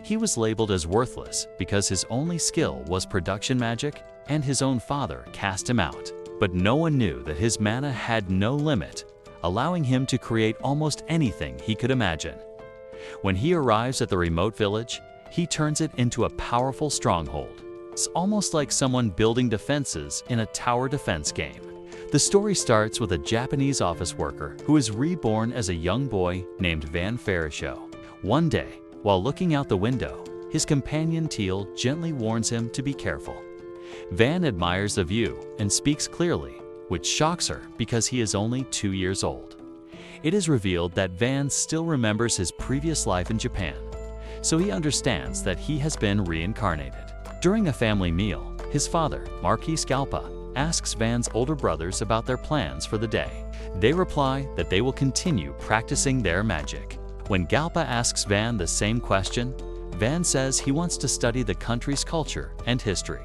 He was labeled as worthless because his only skill was production magic, and his own father cast him out. But no one knew that his mana had no limit, allowing him to create almost anything he could imagine. When he arrives at the remote village, he turns it into a powerful stronghold. It's almost like someone building defenses in a tower defense game. The story starts with a Japanese office worker who is reborn as a young boy named Van Farishow. One day, while looking out the window, his companion Teal gently warns him to be careful. Van admires the view and speaks clearly, which shocks her because he is only 2 years old. It is revealed that Van still remembers his previous life in Japan, so he understands that he has been reincarnated. During a family meal, his father, Marquis Scalpa, asks Van's older brothers about their plans for the day. They reply that they will continue practicing their magic. When Galpa asks Van the same question, Van says he wants to study the country's culture and history.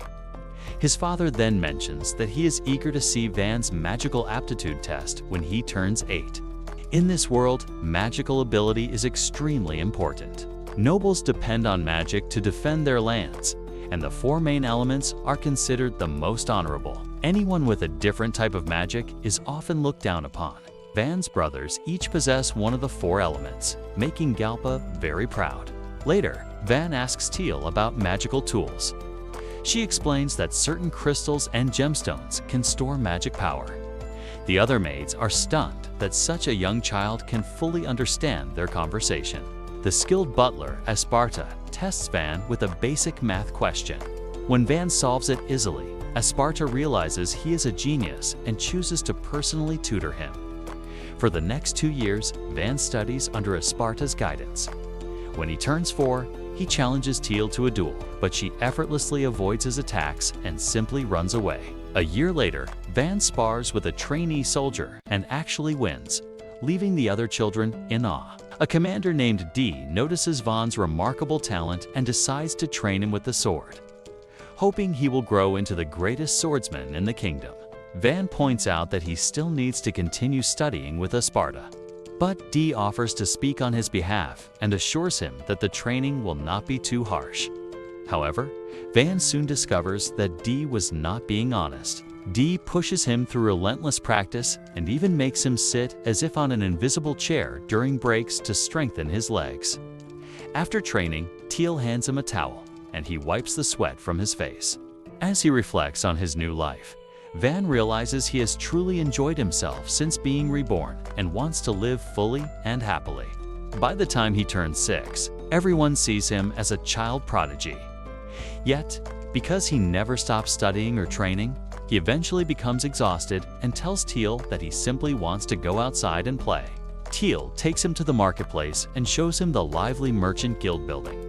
His father then mentions that he is eager to see Van's magical aptitude test when he turns 8. In this world, magical ability is extremely important. Nobles depend on magic to defend their lands, and the 4 main elements are considered the most honorable. Anyone with a different type of magic is often looked down upon. Van's brothers each possess one of the 4 elements, making Galpa very proud. Later, Van asks Teal about magical tools. She explains that certain crystals and gemstones can store magic power. The other maids are stunned that such a young child can fully understand their conversation. The skilled butler, Asparta, tests Van with a basic math question. When Van solves it easily, Asparta realizes he is a genius and chooses to personally tutor him. For the next 2 years, Van studies under Asparta's guidance. When he turns 4, he challenges Teal to a duel, but she effortlessly avoids his attacks and simply runs away. A year later, Van spars with a trainee soldier and actually wins, leaving the other children in awe. A commander named Dee notices Van's remarkable talent and decides to train him with the sword, hoping he will grow into the greatest swordsman in the kingdom. Van points out that he still needs to continue studying with Asparta, but Dee offers to speak on his behalf and assures him that the training will not be too harsh. However, Van soon discovers that Dee was not being honest. Dee pushes him through relentless practice and even makes him sit as if on an invisible chair during breaks to strengthen his legs. After training, Teal hands him a towel, and he wipes the sweat from his face. As he reflects on his new life, Van realizes he has truly enjoyed himself since being reborn and wants to live fully and happily. By the time he turns 6, everyone sees him as a child prodigy. Yet, because he never stops studying or training, he eventually becomes exhausted and tells Teal that he simply wants to go outside and play. Teal takes him to the marketplace and shows him the lively merchant guild building.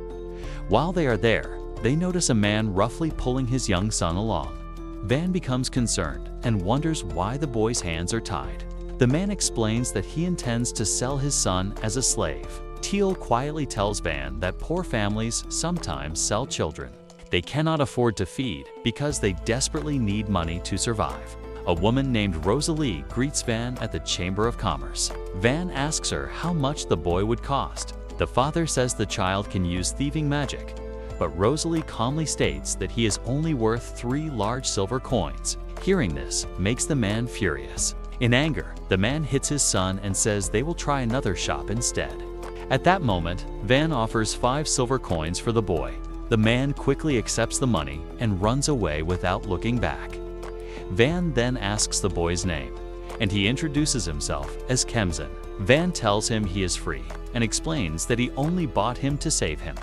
While they are there, they notice a man roughly pulling his young son along. Van becomes concerned and wonders why the boy's hands are tied. The man explains that he intends to sell his son as a slave. Teal quietly tells Van that poor families sometimes sell children they cannot afford to feed because they desperately need money to survive. A woman named Rosalie greets Van at the Chamber of Commerce. Van asks her how much the boy would cost. The father says the child can use thieving magic, but Rosalie calmly states that he is only worth 3 large silver coins. Hearing this makes the man furious. In anger, the man hits his son and says they will try another shop instead. At that moment, Van offers 5 silver coins for the boy. The man quickly accepts the money and runs away without looking back. Van then asks the boy's name, and he introduces himself as Kemzin. Van tells him he is free and explains that he only bought him to save him.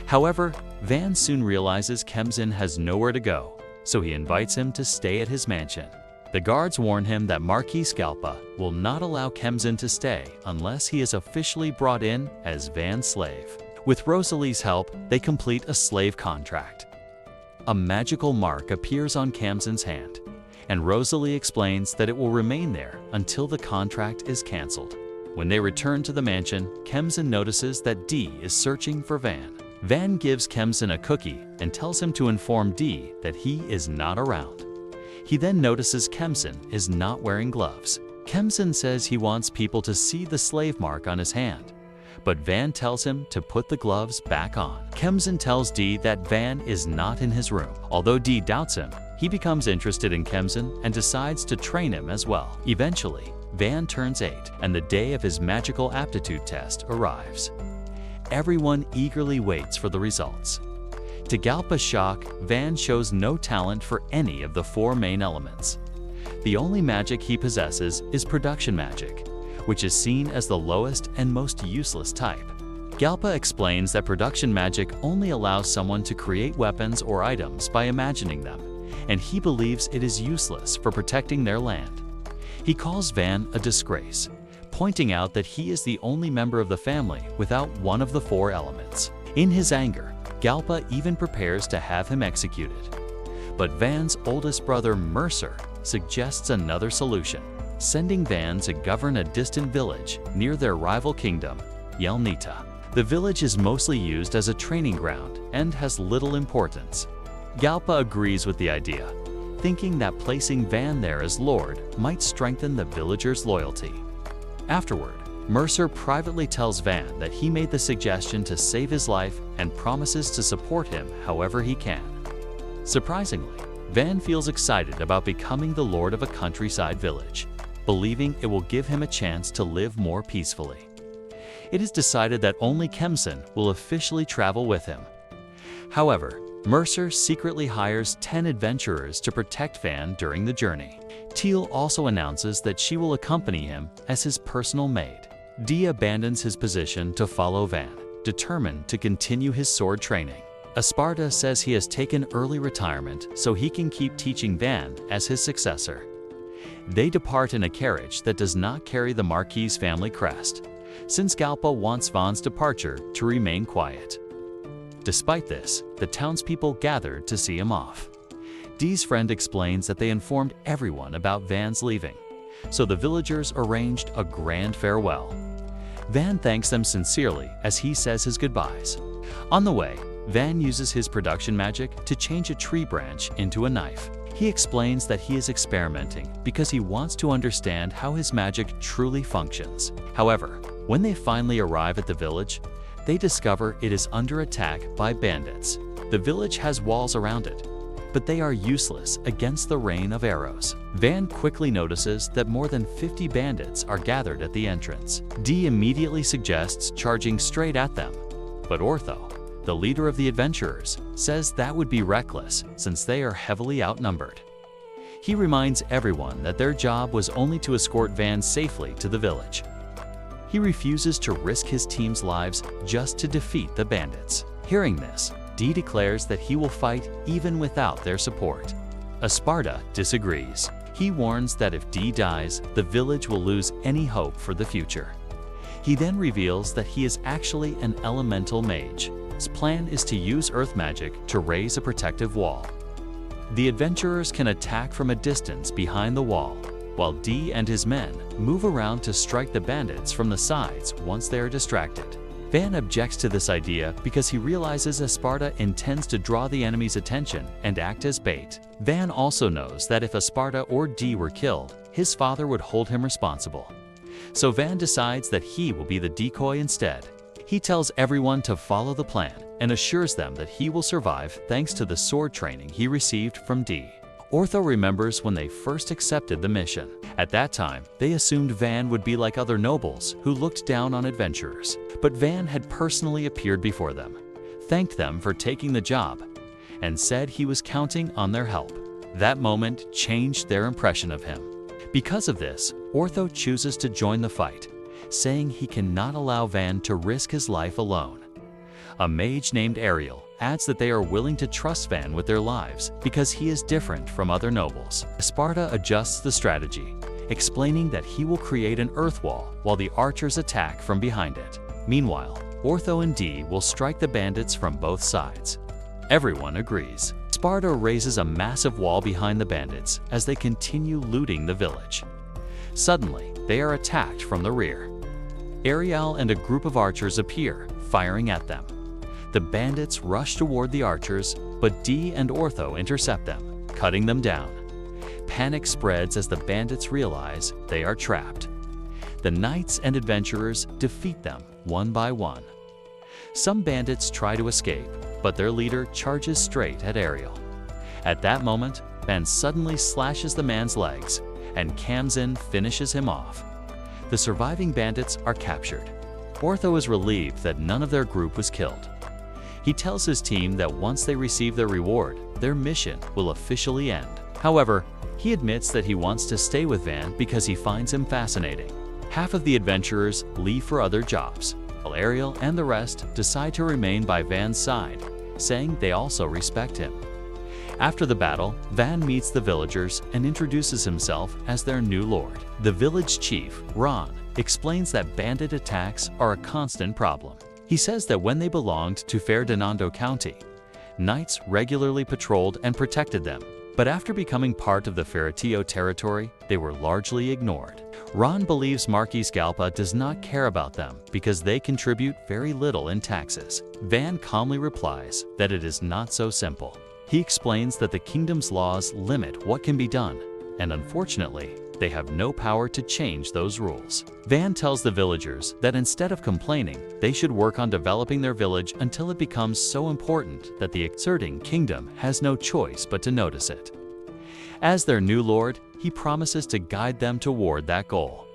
However, Van soon realizes Kemzin has nowhere to go, so he invites him to stay at his mansion. The guards warn him that Marquis Scalpa will not allow Kemzin to stay unless he is officially brought in as Van's slave. With Rosalie's help, they complete a slave contract. A magical mark appears on Kemzin's hand, and Rosalie explains that it will remain there until the contract is cancelled. When they return to the mansion, Kemzin notices that Dee is searching for Van. Van gives Kemzin a cookie and tells him to inform Dee that he is not around. He then notices Kemzin is not wearing gloves. Kemzin says he wants people to see the slave mark on his hand, but Van tells him to put the gloves back on. Kemsin tells Dee that Van is not in his room. Although Dee doubts him, he becomes interested in Kemsin and decides to train him as well. Eventually, Van turns 8, and the day of his magical aptitude test arrives. Everyone eagerly waits for the results. To Galpa's shock, Van shows no talent for any of the 4 main elements. The only magic he possesses is production magic, which is seen as the lowest and most useless type. Galpa explains that production magic only allows someone to create weapons or items by imagining them, and he believes it is useless for protecting their land. He calls Van a disgrace, pointing out that he is the only member of the family without one of the 4 elements. In his anger, Galpa even prepares to have him executed. But Van's oldest brother, Mercer, suggests another solution, sending Van to govern a distant village near their rival kingdom, Yelnita. The village is mostly used as a training ground and has little importance. Galpa agrees with the idea, thinking that placing Van there as lord might strengthen the villagers' loyalty. Afterward, Mercer privately tells Van that he made the suggestion to save his life and promises to support him however he can. Surprisingly, Van feels excited about becoming the lord of a countryside village, believing it will give him a chance to live more peacefully. It is decided that only Kemsin will officially travel with him. However, Mercer secretly hires 10 adventurers to protect Van during the journey. Teal also announces that she will accompany him as his personal maid. Dee abandons his position to follow Van, determined to continue his sword training. Esparta says he has taken early retirement so he can keep teaching Van as his successor. They depart in a carriage that does not carry the Marquis family crest, since Galpa wants Van's departure to remain quiet. Despite this, the townspeople gathered to see him off. Dee's friend explains that they informed everyone about Van's leaving, so the villagers arranged a grand farewell. Van thanks them sincerely as he says his goodbyes. On the way, Van uses his production magic to change a tree branch into a knife. He explains that he is experimenting because he wants to understand how his magic truly functions. However, when they finally arrive at the village, they discover it is under attack by bandits. The village has walls around it, but they are useless against the rain of arrows. Van quickly notices that more than 50 bandits are gathered at the entrance. Dee immediately suggests charging straight at them, but Ortho, the leader of the adventurers, says that would be reckless since they are heavily outnumbered. He reminds everyone that their job was only to escort Van safely to the village. He refuses to risk his team's lives just to defeat the bandits. Hearing this, Dee declares that he will fight even without their support. Esparta disagrees. He warns that if Dee dies, the village will lose any hope for the future. He then reveals that he is actually an elemental mage. His plan is to use earth magic to raise a protective wall. The adventurers can attack from a distance behind the wall, while Dee and his men move around to strike the bandits from the sides once they are distracted. Van objects to this idea because he realizes Esparta intends to draw the enemy's attention and act as bait. Van also knows that if Esparta or Dee were killed, his father would hold him responsible. So Van decides that he will be the decoy instead. He tells everyone to follow the plan and assures them that he will survive thanks to the sword training he received from Dee. Ortho remembers when they first accepted the mission. At that time, they assumed Van would be like other nobles who looked down on adventurers. But Van had personally appeared before them, thanked them for taking the job, and said he was counting on their help. That moment changed their impression of him. Because of this, Ortho chooses to join the fight, saying he cannot allow Van to risk his life alone. A mage named Ariel adds that they are willing to trust Van with their lives because he is different from other nobles. Esparta adjusts the strategy, explaining that he will create an earth wall while the archers attack from behind it. Meanwhile, Ortho and Dee will strike the bandits from both sides. Everyone agrees. Sparta raises a massive wall behind the bandits as they continue looting the village. Suddenly, they are attacked from the rear. Ariel and a group of archers appear, firing at them. The bandits rush toward the archers, but Dee and Ortho intercept them, cutting them down. Panic spreads as the bandits realize they are trapped. The knights and adventurers defeat them one by one. Some bandits try to escape, but their leader charges straight at Ariel. At that moment, Van suddenly slashes the man's legs, and Kamzin finishes him off. The surviving bandits are captured. Ortho is relieved that none of their group was killed. He tells his team that once they receive their reward, their mission will officially end. However, he admits that he wants to stay with Van because he finds him fascinating. Half of the adventurers leave for other jobs, while Ariel and the rest decide to remain by Van's side, saying they also respect him. After the battle, Van meets the villagers and introduces himself as their new lord. The village chief, Ron, explains that bandit attacks are a constant problem. He says that when they belonged to Ferdinando County, knights regularly patrolled and protected them, but after becoming part of the Ferretillo territory, they were largely ignored. Ron believes Marquis Galpa does not care about them because they contribute very little in taxes. Van calmly replies that it is not so simple. He explains that the kingdom's laws limit what can be done, and unfortunately, they have no power to change those rules. Van tells the villagers that instead of complaining, they should work on developing their village until it becomes so important that the exerting kingdom has no choice but to notice it. As their new lord, he promises to guide them toward that goal.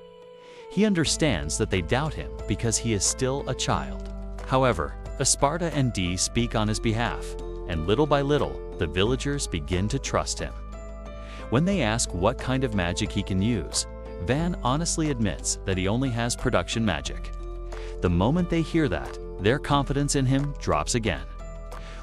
He understands that they doubt him because he is still a child. However, Esparta and Dee speak on his behalf, and little by little, the villagers begin to trust him. When they ask what kind of magic he can use, Van honestly admits that he only has production magic. The moment they hear that, their confidence in him drops again.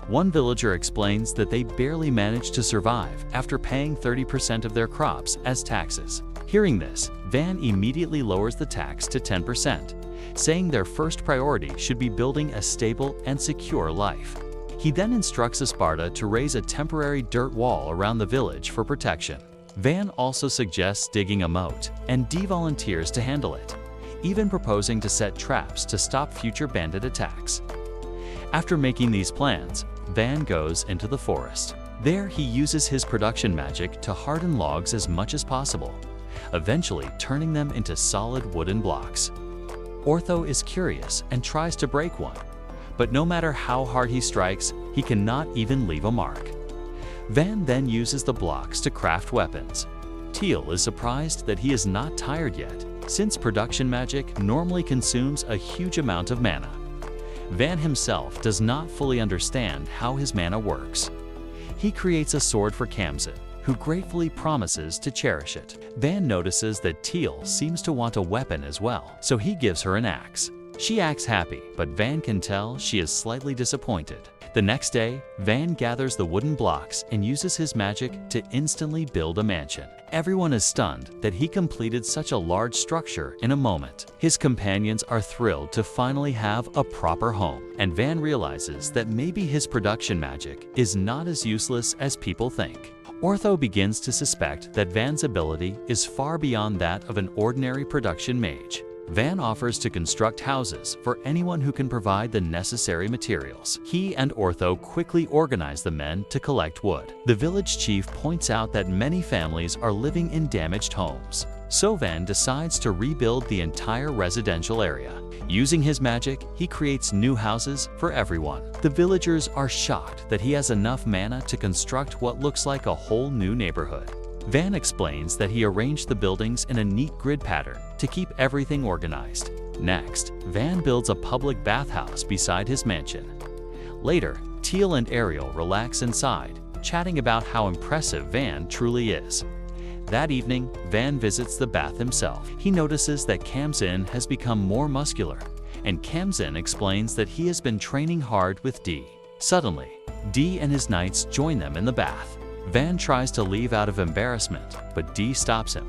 One villager explains that they barely managed to survive after paying 30% of their crops as taxes. Hearing this, Van immediately lowers the tax to 10%, saying their first priority should be building a stable and secure life. He then instructs Esparta to raise a temporary dirt wall around the village for protection. Van also suggests digging a moat, and Dee volunteers to handle it, even proposing to set traps to stop future bandit attacks. After making these plans, Van goes into the forest. There, he uses his production magic to harden logs as much as possible, eventually turning them into solid wooden blocks. Ortho is curious and tries to break one, but no matter how hard he strikes, he cannot even leave a mark. Van then uses the blocks to craft weapons. Teal is surprised that he is not tired yet, since production magic normally consumes a huge amount of mana. Van himself does not fully understand how his mana works. He creates a sword for Kamzin, who gratefully promises to cherish it. Van notices that Teal seems to want a weapon as well, so he gives her an axe. She acts happy, but Van can tell she is slightly disappointed. The next day, Van gathers the wooden blocks and uses his magic to instantly build a mansion. Everyone is stunned that he completed such a large structure in a moment. His companions are thrilled to finally have a proper home, and Van realizes that maybe his production magic is not as useless as people think. Ortho begins to suspect that Van's ability is far beyond that of an ordinary production mage. Van offers to construct houses for anyone who can provide the necessary materials. He and Ortho quickly organize the men to collect wood. The village chief points out that many families are living in damaged homes, so Van decides to rebuild the entire residential area. Using his magic, he creates new houses for everyone. The villagers are shocked that he has enough mana to construct what looks like a whole new neighborhood. Van explains that he arranged the buildings in a neat grid pattern to keep everything organized. Next, Van builds a public bathhouse beside his mansion. Later, Teal and Ariel relax inside, chatting about how impressive Van truly is. That evening, Van visits the bath himself. He notices that Kamzin has become more muscular, and Kamzin explains that he has been training hard with Dee. Suddenly, Dee and his knights join them in the bath. Van tries to leave out of embarrassment, but Dee stops him,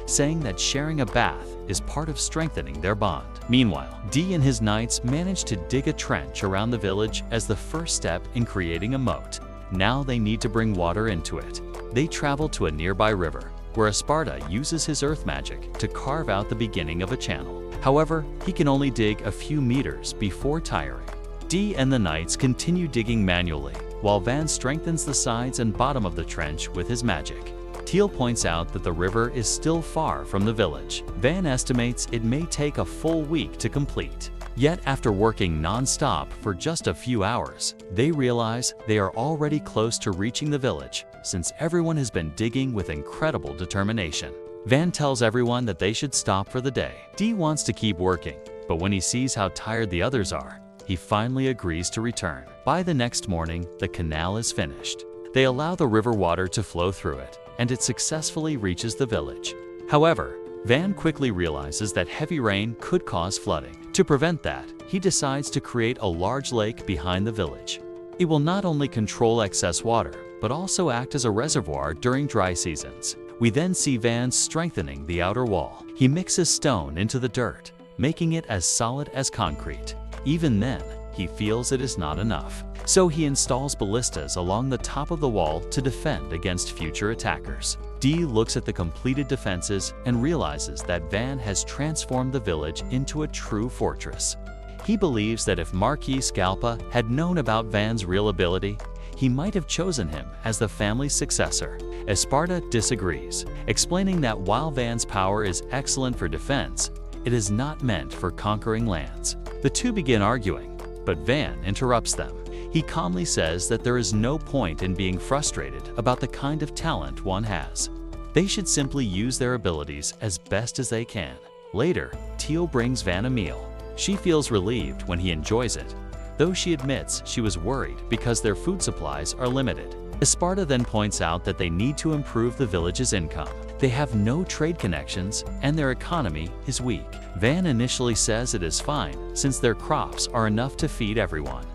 saying that sharing a bath is part of strengthening their bond. Meanwhile, Dee and his knights manage to dig a trench around the village as the first step in creating a moat. Now they need to bring water into it. They travel to a nearby river, where Esparta uses his earth magic to carve out the beginning of a channel. However, he can only dig a few meters before tiring. Dee and the knights continue digging manually, while Van strengthens the sides and bottom of the trench with his magic. Teal points out that the river is still far from the village. Van estimates it may take a full week to complete. Yet after working non-stop for just a few hours, they realize they are already close to reaching the village since everyone has been digging with incredible determination. Van tells everyone that they should stop for the day. Dee wants to keep working, but when he sees how tired the others are, he finally agrees to return. By the next morning, the canal is finished. They allow the river water to flow through it, and it successfully reaches the village. However, Van quickly realizes that heavy rain could cause flooding. To prevent that, he decides to create a large lake behind the village. It will not only control excess water, but also act as a reservoir during dry seasons. We then see Van strengthening the outer wall. He mixes stone into the dirt, making it as solid as concrete. Even then, he feels it is not enough. So he installs ballistas along the top of the wall to defend against future attackers. Dee looks at the completed defenses and realizes that Van has transformed the village into a true fortress. He believes that if Marquis Scalpa had known about Van's real ability, he might have chosen him as the family's successor. Esparta disagrees, explaining that while Van's power is excellent for defense, it is not meant for conquering lands. The two begin arguing, but Van interrupts them. He calmly says that there is no point in being frustrated about the kind of talent one has. They should simply use their abilities as best as they can. Later, Teal brings Van a meal. She feels relieved when he enjoys it, though she admits she was worried because their food supplies are limited. Esparta then points out that they need to improve the village's income. They have no trade connections and their economy is weak. Van initially says it is fine since their crops are enough to feed everyone.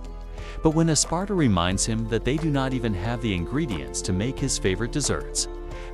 But when Esparta reminds him that they do not even have the ingredients to make his favorite desserts,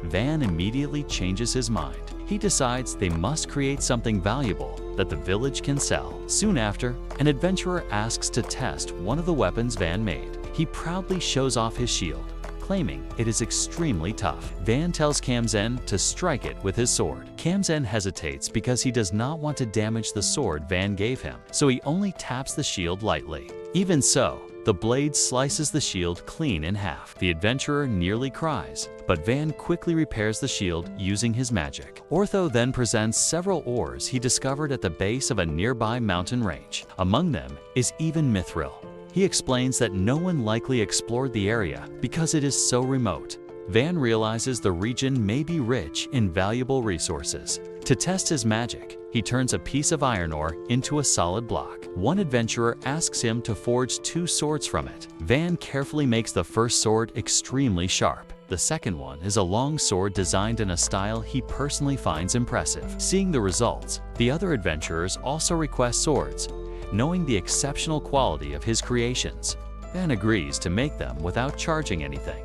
Van immediately changes his mind. He decides they must create something valuable that the village can sell. Soon after, an adventurer asks to test one of the weapons Van made. He proudly shows off his shield, claiming it is extremely tough. Van tells Kamzen to strike it with his sword. Kamzen hesitates because he does not want to damage the sword Van gave him, so he only taps the shield lightly. Even so, the blade slices the shield clean in half. The adventurer nearly cries, but Van quickly repairs the shield using his magic. Ortho then presents several ores he discovered at the base of a nearby mountain range. Among them is even mithril. He explains that no one likely explored the area because it is so remote. Van realizes the region may be rich in valuable resources. To test his magic, he turns a piece of iron ore into a solid block. One adventurer asks him to forge 2 swords from it. Van carefully makes the first sword extremely sharp. The second one is a long sword designed in a style he personally finds impressive. Seeing the results, the other adventurers also request swords, knowing the exceptional quality of his creations. Van agrees to make them without charging anything.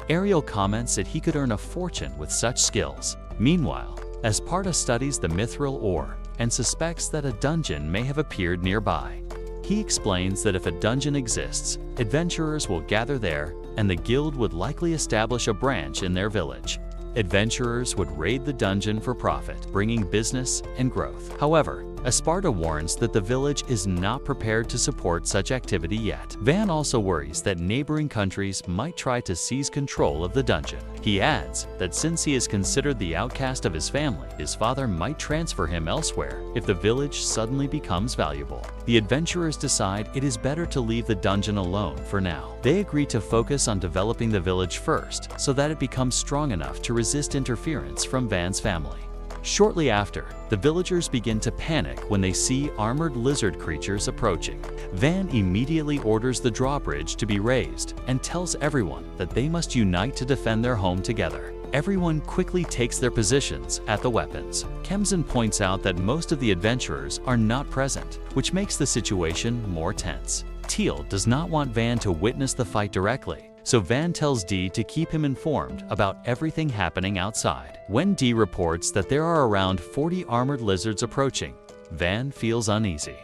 Ariel comments that he could earn a fortune with such skills. Meanwhile, Esparta studies the mithril ore and suspects that a dungeon may have appeared nearby. He explains that if a dungeon exists, adventurers will gather there and the guild would likely establish a branch in their village. Adventurers would raid the dungeon for profit, bringing business and growth. However, Esparta warns that the village is not prepared to support such activity yet. Van also worries that neighboring countries might try to seize control of the dungeon. He adds that since he is considered the outcast of his family, his father might transfer him elsewhere if the village suddenly becomes valuable. The adventurers decide it is better to leave the dungeon alone for now. They agree to focus on developing the village first so that it becomes strong enough to resist interference from Van's family. Shortly after, the villagers begin to panic when they see armored lizard creatures approaching. Van immediately orders the drawbridge to be raised and tells everyone that they must unite to defend their home together. Everyone quickly takes their positions at the weapons. Kamzen points out that most of the adventurers are not present, which makes the situation more tense. Teal does not want Van to witness the fight directly, so Van tells Dee to keep him informed about everything happening outside. When Dee reports that there are around 40 armored lizards approaching, Van feels uneasy.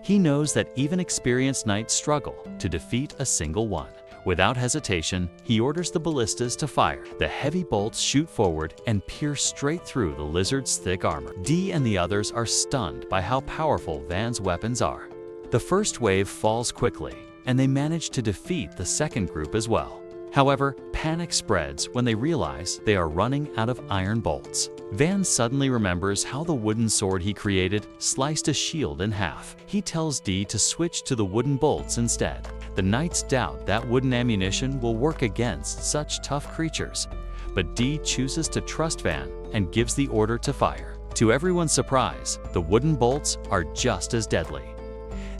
He knows that even experienced knights struggle to defeat a single one. Without hesitation, he orders the ballistas to fire. The heavy bolts shoot forward and pierce straight through the lizard's thick armor. Dee and the others are stunned by how powerful Van's weapons are. The first wave falls quickly, and they manage to defeat the second group as well. However, panic spreads when they realize they are running out of iron bolts. Van suddenly remembers how the wooden sword he created sliced a shield in half. He tells Dee to switch to the wooden bolts instead. The knights doubt that wooden ammunition will work against such tough creatures, but Dee chooses to trust Van and gives the order to fire. To everyone's surprise, the wooden bolts are just as deadly.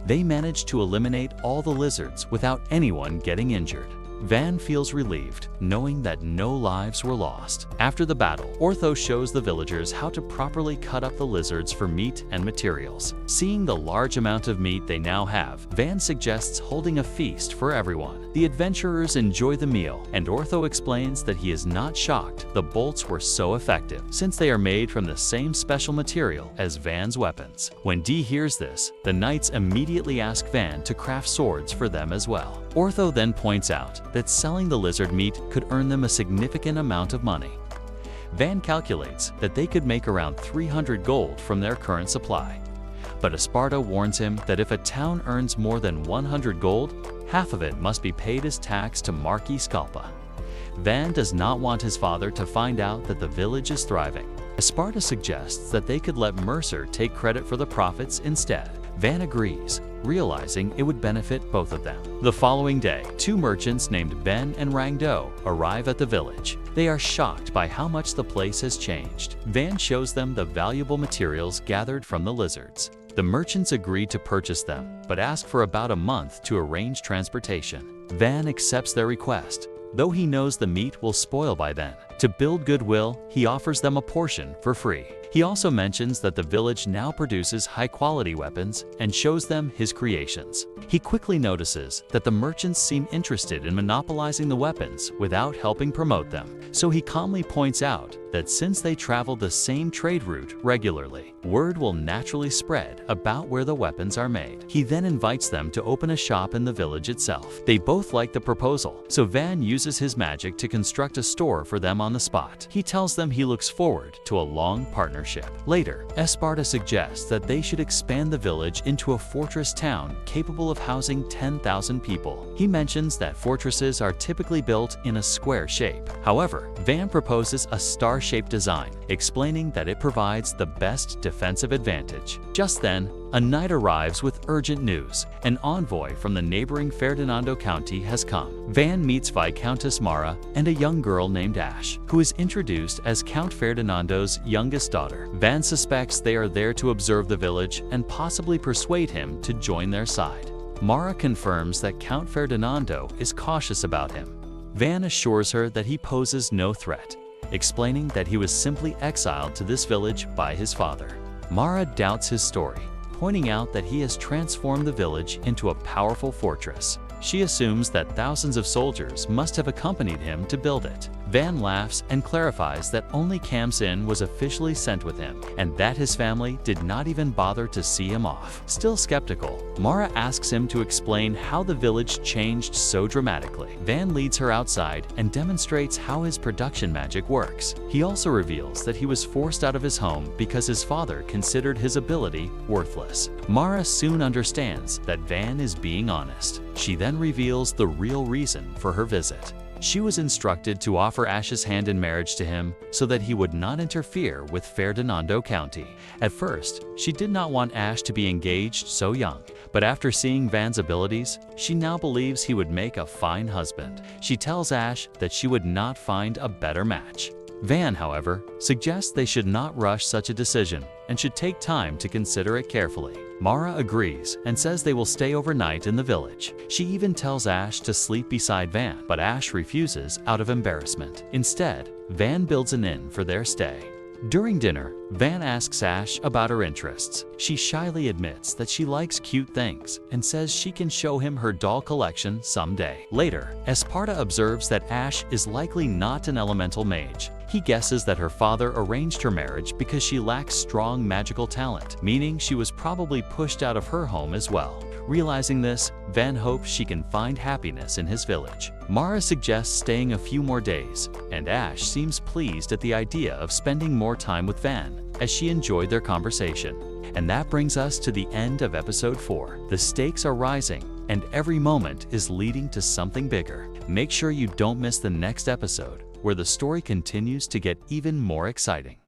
They manage to eliminate all the lizards without anyone getting injured. Van feels relieved, knowing that no lives were lost. After the battle, Ortho shows the villagers how to properly cut up the lizards for meat and materials. Seeing the large amount of meat they now have, Van suggests holding a feast for everyone. The adventurers enjoy the meal, and Ortho explains that he is not shocked the bolts were so effective, since they are made from the same special material as Van's weapons. When Dee hears this, the knights immediately ask Van to craft swords for them as well. Ortho then points out that selling the lizard meat could earn them a significant amount of money. Van calculates that they could make around 300 gold from their current supply. But Esparta warns him that if a town earns more than 100 gold, half of it must be paid as tax to Marquis Scalpa. Van does not want his father to find out that the village is thriving. Esparta suggests that they could let Mercer take credit for the profits instead. Van agrees, realizing it would benefit both of them. The following day, two merchants named Ben and Rangdo arrive at the village. They are shocked by how much the place has changed. Van shows them the valuable materials gathered from the lizards. The merchants agree to purchase them, but ask for about a month to arrange transportation. Van accepts their request, though he knows the meat will spoil by then. To build goodwill, he offers them a portion for free. He also mentions that the village now produces high-quality weapons and shows them his creations. He quickly notices that the merchants seem interested in monopolizing the weapons without helping promote them, so he calmly points out that since they travel the same trade route regularly, word will naturally spread about where the weapons are made. He then invites them to open a shop in the village itself. They both like the proposal, so Van uses his magic to construct a store for them on the spot. He tells them he looks forward to a long partnership. Later, Esparta suggests that they should expand the village into a fortress town capable of housing 10,000 people. He mentions that fortresses are typically built in a square shape. However, Van proposes a star-shaped design, explaining that it provides the best defensive advantage. Just then, a knight arrives with urgent news. An envoy from the neighboring Ferdinando County has come. Van meets Viscountess Mara and a young girl named Ash, who is introduced as Count Ferdinando's youngest daughter. Van suspects they are there to observe the village and possibly persuade him to join their side. Mara confirms that Count Ferdinando is cautious about him. Van assures her that he poses no threat, explaining that he was simply exiled to this village by his father. Mara doubts his story, pointing out that he has transformed the village into a powerful fortress. She assumes that thousands of soldiers must have accompanied him to build it. Van laughs and clarifies that only Kamsin was officially sent with him, and that his family did not even bother to see him off. Still skeptical, Mara asks him to explain how the village changed so dramatically. Van leads her outside and demonstrates how his production magic works. He also reveals that he was forced out of his home because his father considered his ability worthless. Mara soon understands that Van is being honest. She then reveals the real reason for her visit. She was instructed to offer Ash's hand in marriage to him so that he would not interfere with Ferdinando County. At first, she did not want Ash to be engaged so young, but after seeing Van's abilities, she now believes he would make a fine husband. She tells Ash that she would not find a better match. Van, however, suggests they should not rush such a decision and should take time to consider it carefully. Mara agrees and says they will stay overnight in the village. She even tells Ash to sleep beside Van, but Ash refuses out of embarrassment. Instead, Van builds an inn for their stay. During dinner, Van asks Ash about her interests. She shyly admits that she likes cute things and says she can show him her doll collection someday. Later, Esparta observes that Ash is likely not an elemental mage. He guesses that her father arranged her marriage because she lacks strong magical talent, meaning she was probably pushed out of her home as well. Realizing this, Van hopes she can find happiness in his village. Mara suggests staying a few more days, and Ash seems pleased at the idea of spending more time with Van, as she enjoyed their conversation. And that brings us to the end of episode 4. The stakes are rising, and every moment is leading to something bigger. Make sure you don't miss the next episode, where the story continues to get even more exciting.